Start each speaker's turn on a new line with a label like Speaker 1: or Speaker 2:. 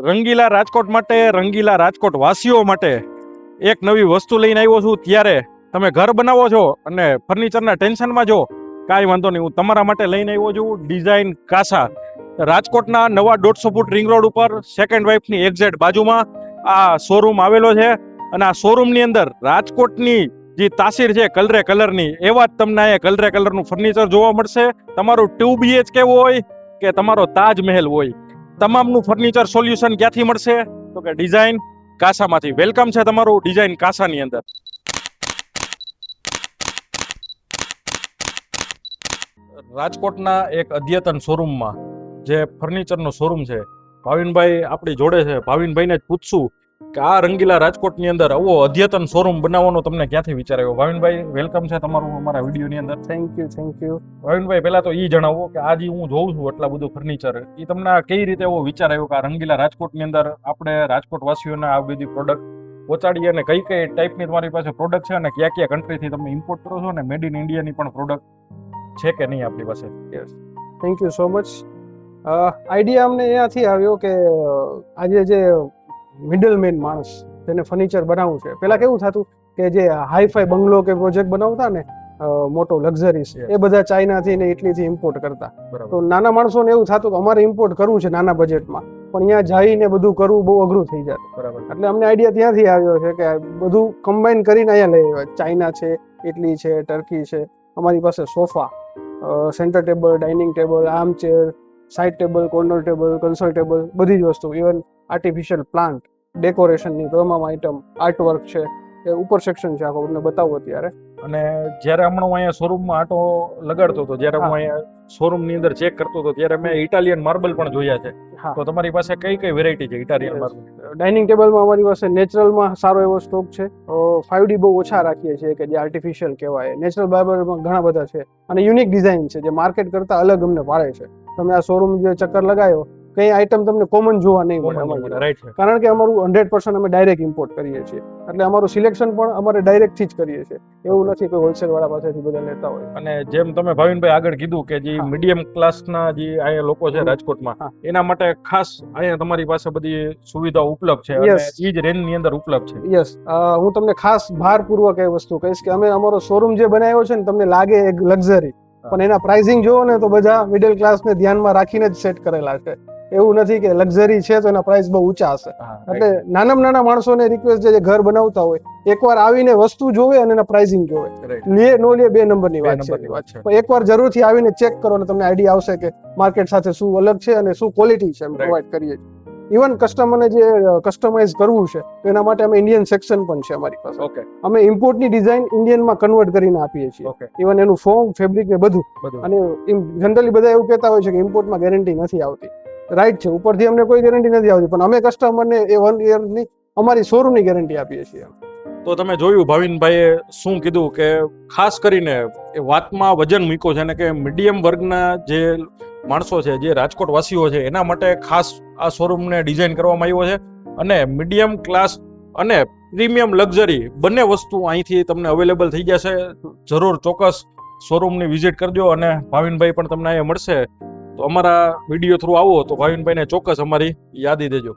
Speaker 1: રંગીલા રાજકોટ માટે, રંગીલા રાજકોટ વાસીઓ માટે એક નવી વસ્તુ લઈને આવ્યો છું. ત્યારે તમે ઘર બનાવો છો અને ફર્નિચરના ટેન્શનમાં જો, કાંઈ વાંધો નહીં, હું તમારા માટે લઈને આવ્યો છું ડિઝાઇન કાસા. રાજકોટના નવા 150 ફૂટ રિંગ રોડ ઉપર સેકન્ડ વાઇફની એક્ઝેક્ટ બાજુમાં આ શોરૂમ આવેલો છે. અને આ શોરૂમની અંદર રાજકોટની જે તાસીર છે કલરે કલરની, એવા જ તમને અહીંયા કલરે કલરનું ફર્નિચર જોવા મળશે. તમારું 2 BHK હોય કે તમારો તાજમહેલ હોય, તમામનું ફર્નિચર સોલ્યુશન ક્યાંથી મળશે? તો કે ડિઝાઇન કાસામાંથી. વેલકમ છે તમારું ડિઝાઇન કાસાની અંદર. રાજકોટના એક અદ્યતન શોરૂમમાં જે ફર્નિચરનો શોરૂમ છે, ભાવિનભાઈ આપણી જોડે છે. ભાવિનભાઈને જ પૂછશું કે આ રંગીલા રાજકોટની અંદર આવો અદ્યતન શોરૂમ બનાવવાનો તમને ક્યાંથી વિચાર આવ્યો? ભાવિનભાઈ, વેલકમ છે તમારું અમારા વિડીયોની અંદર.
Speaker 2: Thank you.
Speaker 1: ભાવિનભાઈ, પહેલા તો એ જણાવો કે આજે હું જોઉં છું એટલા બધું ફર્નિચર, એ તમને કઈ રીતે એવો વિચાર આવ્યો કે આ રંગીલા રાજકોટની અંદર આપણે રાજકોટ વાસીઓને આ બધી પ્રોડક્ટ પહોંચાડીએ, અને કઈ કઈ ટાઈપની તમારી પાસે પ્રોડક્ટ છે અને કયા કયા કન્ટ્રીથી તમે ઇમ્પોર્ટ કરો છો, અને મેડ ઇન ઇન્ડિયાની પણ પ્રોડક્ટ છે કે નહીં આપણી પાસે?
Speaker 2: Thank you so much. Idea અમને અહીંયાથી આવ્યો કે આજે જે મિડલમેન માણસ જેને ફર્નિચર બનાવવું છે, પહેલા કેવું થતું કે જે હાઈફાઈ બંગલો કે પ્રોજેક્ટ બનાવતા ને મોટો લક્ઝરીસ, એ બધા ચાઇનાથી ને ઇટલીથી ઇમ્પોર્ટ કરતા. તો નાના માણસોને એવું થતું કે અમારે ઇમ્પોર્ટ કરવું છે નાના બજેટમાં, પણ અહીંયા જઈને બધું કરવું બહુ અઘરું થઈ જાય.
Speaker 1: બરાબર.
Speaker 2: એટલે અમને આઈડિયા ત્યાંથી આવ્યો છે કે બધું કમ્બાઈન કરીને અહીંયા લઈ આવ્યા. ચાઇના છે, ઇટલી છે, ટર્કી છે. અમારી પાસે sofa, centre table, dining table, arm chair, side table, corner table, console table, બધી જ વસ્તુ, ઇવન આર્ટિફિશિયલ પ્લાન્ટ, ડેકોરેશનની તમામ આઇટમ, આર્ટવર્ક છે, એ ઉપર સેક્શન છે આખો, તમને બતાવું અત્યારે.
Speaker 1: અને જ્યારે હમણાં હું અહીંયા શોરૂમમાં આટો લગાડતો હતો, જ્યારે હું અહીંયા શોરૂમની અંદર ચેક કરતો હતો, ત્યારે મેં ઇટાલિયન માર્બલ પણ જોયા છે. તો તમારી પાસે કઈ કઈ વેરાયટી છે ઇટાલિયન માર્બલ?
Speaker 2: ડાઇનિંગ ટેબલમાં અમારી પાસે નેચરલમાં સારો એવો સ્ટોક છે. 5D બહુ ઓછા રાખીએ છીએ કે જે આર્ટિફિશિયલ કહેવાય. નેચરલ માર્બલમાં ઘણા બધા છે અને યુનિક ડિઝાઇન છે જે માર્કેટ કરતા અલગ અમને પાડે છે. તમે આ શોરૂમ જે ચક્કર લગાવ્યો, કઈ આઈટમ તમને કોમન જોવા નહીં મળે
Speaker 1: રાઈટ,
Speaker 2: કારણ કે અમારું 100% અમે ડાયરેક્ટ ઇમ્પોર્ટ કરીએ છીએ. એટલે અમારું સિલેક્શન પણ અમારે ડાયરેક્ટથી જ કરીએ છીએ, એવું નથી કે હોલસેલ વાળા પાસેથી બધા લેતા હોય.
Speaker 1: અને જેમ તમે ભાવિનભાઈ આગળ કીધું કે જે મીડિયમ ક્લાસના જે અહીંયા લોકો છે રાજકોટમાં, એના માટે ખાસ અહીંયા તમારી પાસે બધી સુવિધાઓ ઉપલબ્ધ છે અને એ જ રેન્જની અંદર ઉપલબ્ધ છે.
Speaker 2: યસ, હું તમને ખાસ ભારપૂર્વક એ વસ્તુ કહીશ કે અમે અમારો શોરૂમ જે બનાવ્યો છે ને, તમને લાગે એક લક્ઝરી, પણ એના પ્રાઇસિંગ જોવો ને તો બધા મિડલ ક્લાસને ધ્યાનમાં રાખીને જ સેટ કરેલા છે. એવું નથી કે લક્ઝરી છે તો એના પ્રાઇસ બહુ ઊંચા હશે. એટલે નાનામાં નાના માણસોને રિક્વેસ્ટ છે જે ઘર બનાવતા હોય, એકવાર આવીને વસ્તુ જોવે અને એના પ્રાઇસિંગ જોવે. લે નો લે બે નંબરની વાત છે, પણ એકવાર જરૂરથી આવીને ચેક કરો અને તમને આઈડિયા આવશે કે માર્કેટ સાથે શું અલગ છે અને શું ક્વોલિટી છે અમે પ્રોવાઈડ કરીએ છીએ. ઇવન કસ્ટમરને જે કસ્ટમાઇઝ કરવું છે તો એના માટે અમે ઇન્ડિયન સેક્શન પણ છે અમારી પાસે.
Speaker 1: ઓકે.
Speaker 2: અમે ઇમ્પોર્ટની ડિઝાઇન ઇન્ડિયનમાં કન્વર્ટ કરીને આપીએ છીએ. ઇવન એનું ફોર્મ, ફેબ્રિક ને બધું. અને જનરલી બધા એવું કહેતા હોય છે કે ઇમ્પોર્ટમાં ગેરંટી નથી આવતી. રાઈટ છે, ઉપરથી અમને કોઈ ગેરંટી નથી આવતી, પણ અમે કસ્ટમરને એ 1 યરની અમારી શોરૂમની ગેરંટી આપીએ છીએ.
Speaker 1: તો તમે જોયું ભાવિનભાઈએ શું કીધું કે ખાસ કરીને એ વાતમાં વજન મૂક્યો છે, અને કે મીડિયમ વર્ગના જે માણસો છે, જે રાજકોટ વાસીઓ છે, એના માટે ખાસ આ શોરૂમને ડિઝાઇન કરવામાં આવ્યો છે. અને મીડિયમ ક્લાસ અને પ્રીમિયમ લક્ઝરી બંને વસ્તુ અહીંથી તમને અવેલેબલ થઈ જશે. જરૂર ચોક્કસ શોરૂમની વિઝિટ કરજો, અને ભાવિનભાઈ પણ તમને અહીંયા મળશે. તો અમારા વિડીયો થ્રુ આવો તો ભાવિનભાઈને ચોક્કસ અમારી યાદી દેજો.